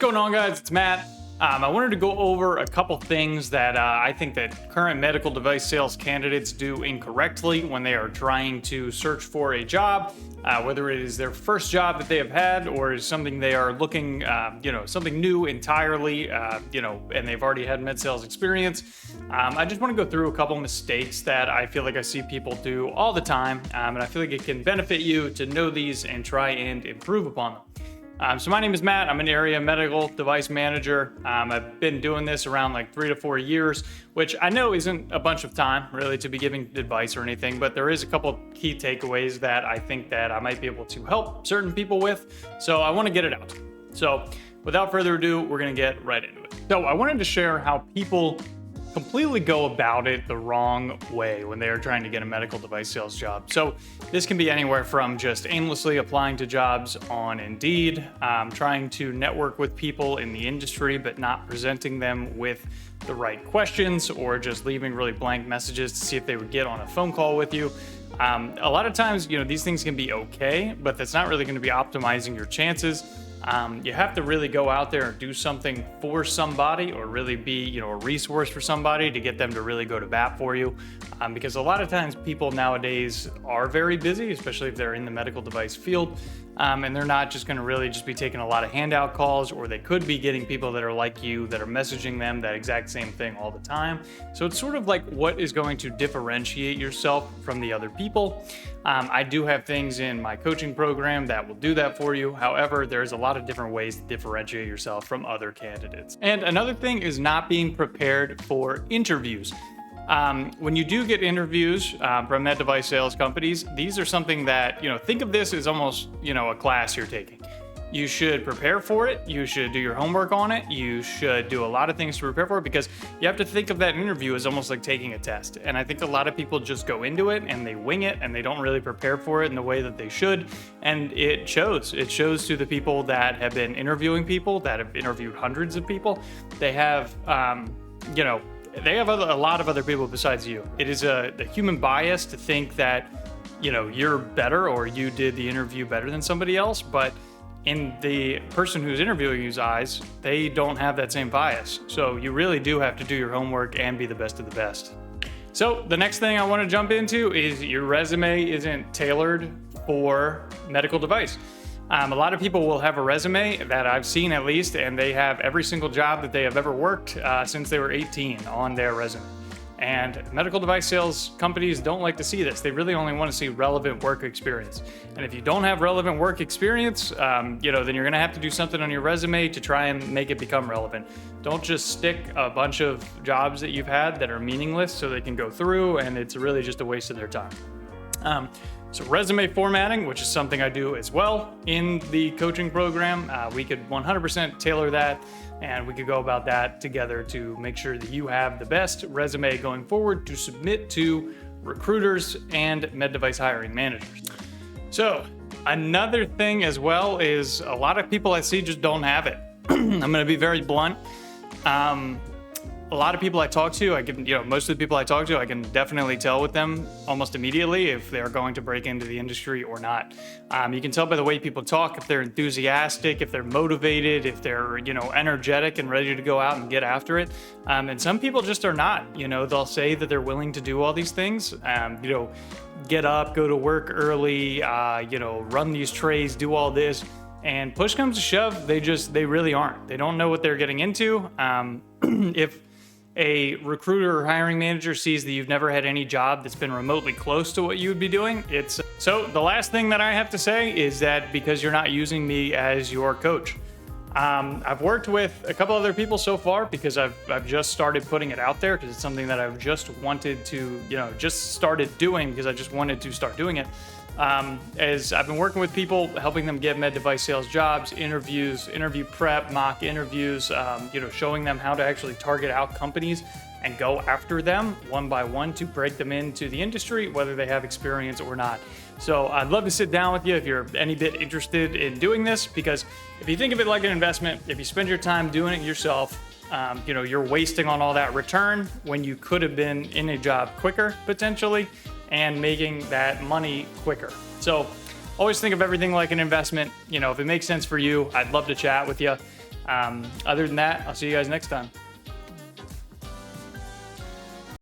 going on, guys? It's Matt. I wanted to go over a couple things that I think that current medical device sales candidates do incorrectly when they are trying to search for a job, whether it is their first job that they have had or is something they are looking, something new entirely, and they've already had med sales experience. I just want to go through a couple mistakes that I feel like I see people do all the time, and I feel like it can benefit you to know these and try and improve upon them. So my name is Matt. I'm an area medical device manager. I've been doing this around like 3 to 4 years, which I know isn't a bunch of time really to be giving advice or anything, but there is a couple key takeaways that I think that I might be able to help certain people with. So I want to get it out. So without further ado, we're going to get right into it. So I wanted to share how people completely go about it the wrong way when they are trying to get a medical device sales job. So this can be anywhere from just aimlessly applying to jobs on Indeed, trying to network with people in the industry but not presenting them with the right questions, or just leaving really blank messages to see if they would get on a phone call with you. A lot of times, these things can be okay, but that's not really going to be optimizing your chances. You have to really go out there and do something for somebody, or really be, a resource for somebody to get them to really go to bat for you. Because a lot of times people nowadays are very busy, especially if they're in the medical device field. And they're not just going to really just be taking a lot of handout calls, or they could be getting people that are like you that are messaging them that exact same thing all the time. So it's sort of like what is going to differentiate yourself from the other people. I do have things in my coaching program that will do that for you. However, there's a lot of different ways to differentiate yourself from other candidates. And another thing is not being prepared for interviews. When you do get interviews from med device sales companies, these are something that, think of this as almost, a class you're taking. You should prepare for it. You should do your homework on it. You should do a lot of things to prepare for it, because you have to think of that interview as almost like taking a test. And I think a lot of people just go into it and they wing it, and they don't really prepare for it in the way that they should. And it shows. It shows to the people that have been interviewing people, that have interviewed hundreds of people. They have, they have a lot of other people besides you. It is a human bias to think that, you're better, or you did the interview better than somebody else. But in the person who's interviewing you's eyes, they don't have that same bias. So you really do have to do your homework and be the best of the best. So the next thing I want to jump into is your resume isn't tailored for medical device. A lot of people will have a resume that I've seen, at least, and they have every single job that they have ever worked since they were 18 on their resume. And medical device sales companies don't like to see this. They really only want to see relevant work experience. And if you don't have relevant work experience, then you're going to have to do something on your resume to try and make it become relevant. Don't just stick a bunch of jobs that you've had that are meaningless so they can go through, and it's really just a waste of their time. So resume formatting, which is something I do as well in the coaching program, we could 100% tailor that, and we could go about that together to make sure that you have the best resume going forward to submit to recruiters and med device hiring managers. So another thing as well is a lot of people I see just don't have it. I'm going to be very blunt. A lot of people I talk to, most of the people I talk to, I can definitely tell with them almost immediately if they're going to break into the industry or not. You can tell by the way people talk, if they're enthusiastic, if they're motivated, if they're, energetic and ready to go out and get after it. And some people just are not. They'll say that they're willing to do all these things, get up, go to work early, run these trays, do all this. And push comes to shove, they really aren't. They don't know what they're getting into. If a recruiter or hiring manager sees that you've never had any job that's been remotely close to what you would be doing, so the last thing that I have to say is that because you're not using me as your coach. I've worked with a couple other people so far because I've just started putting it out there because it's something that I've just wanted to, just started doing because I just wanted to start doing it. As I've been working with people, helping them get med device sales jobs, interviews, interview prep, mock interviews, showing them how to actually target out companies and go after them one by one to break them into the industry, whether they have experience or not. So I'd love to sit down with you if you're any bit interested in doing this, because if you think of it like an investment, if you spend your time doing it yourself, you're wasting on all that return when you could have been in a job quicker, potentially, and making that money quicker. So always think of everything like an investment. If it makes sense for you, I'd love to chat with you. Other than that, I'll see you guys next time.